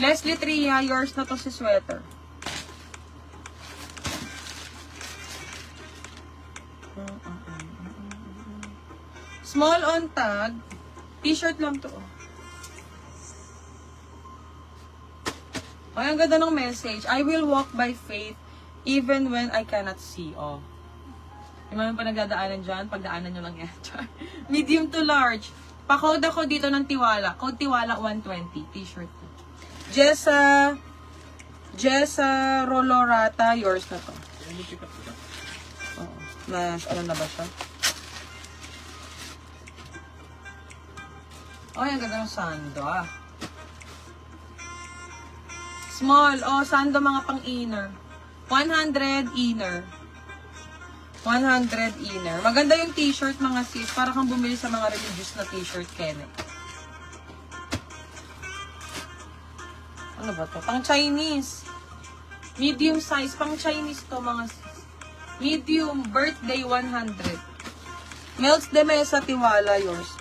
Leslie Tria, yours na to si sweater. Small on tag. T-shirt lang to. Ay, ang ganda ng message. I will walk by faith even when I cannot see. Oh. Yung mga pa nagdadaanan dyan, pagdaanan nyo lang yan. Medium to large. Pa-code ako dito ng Tiwala. Code Tiwala 120. T-shirt to. Jessa Rolorata, yours na to. Oh. Ano na ba siya? Oh, ang ganda ng sando, ah. Small. Oh, sando mga pang-inner. 100 inner. 100 inner. Maganda yung t-shirt, mga sis. Para kang bumili sa mga religious na t-shirt, Kenneth. Ano ba to? Pang-Chinese. Medium size. Pang-Chinese to, mga sis. Medium. Birthday 100. Melts de Mesa Tiwala, yours.